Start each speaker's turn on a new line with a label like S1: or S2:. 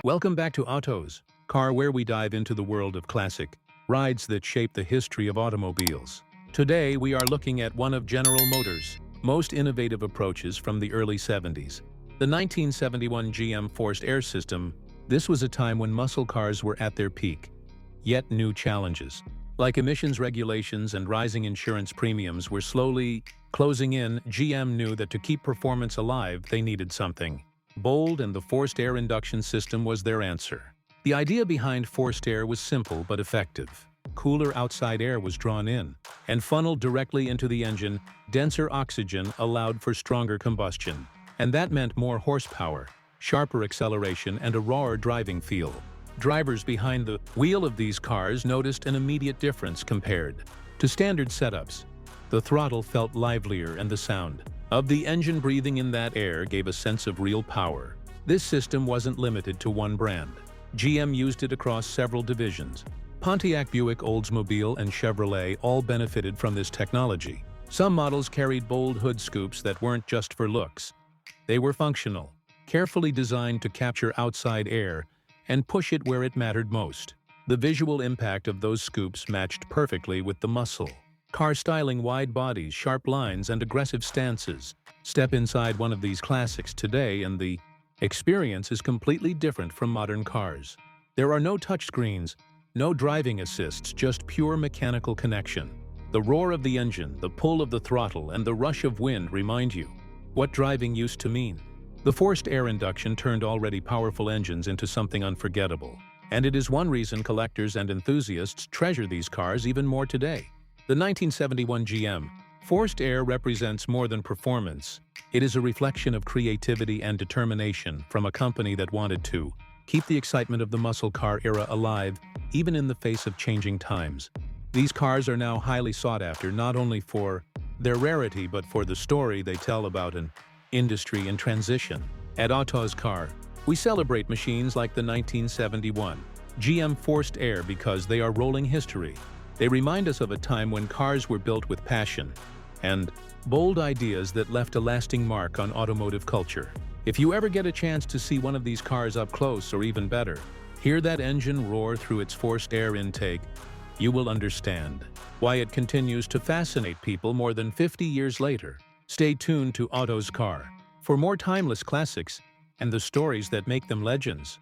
S1: Welcome back to Autos, car where we dive into the world of classic rides that shape the history of automobiles. Today we are looking at one of General Motors' most innovative approaches from the early 70s. The 1971 GM forced air system. This was a time when muscle cars were at their peak. Yet new challenges, like emissions regulations and rising insurance premiums, were slowly closing in. GM knew that to keep performance alive, they needed something bold, and the forced air induction system was their answer. The idea behind forced air was simple but effective. Cooler outside air was drawn in and funneled directly into the engine. Denser oxygen allowed for stronger combustion, and that meant more horsepower, sharper acceleration, and a rawer driving feel. Drivers behind the wheel of these cars noticed an immediate difference compared to standard setups. The throttle felt livelier, and the sound of the engine breathing in that air gave a sense of real power. This system wasn't limited to one brand. GM used it across several divisions. Pontiac, Buick, Oldsmobile, and Chevrolet all benefited from this technology. Some models carried bold hood scoops that weren't just for looks. They were functional, carefully designed to capture outside air and push it where it mattered most. The visual impact of those scoops matched perfectly with the muscle car styling: wide bodies, sharp lines, and aggressive stances. Step inside one of these classics today and the experience is completely different from modern cars. There are no touchscreens, no driving assists, just pure mechanical connection. The roar of the engine, the pull of the throttle, and the rush of wind remind you what driving used to mean. The forced air induction turned already powerful engines into something unforgettable, and it is one reason collectors and enthusiasts treasure these cars even more today. The 1971 GM forced air represents more than performance. It is a reflection of creativity and determination from a company that wanted to keep the excitement of the muscle car era alive, even in the face of changing times. These cars are now highly sought after, not only for their rarity but for the story they tell about an industry in transition. At Autos Car, we celebrate machines like the 1971 GM forced air because they are rolling history. They remind us of a time when cars were built with passion and bold ideas that left a lasting mark on automotive culture. If you ever get a chance to see one of these cars up close, or even better, hear that engine roar through its forced air intake, you will understand why it continues to fascinate people more than 50 years later. Stay tuned to Autos Car for more timeless classics and the stories that make them legends.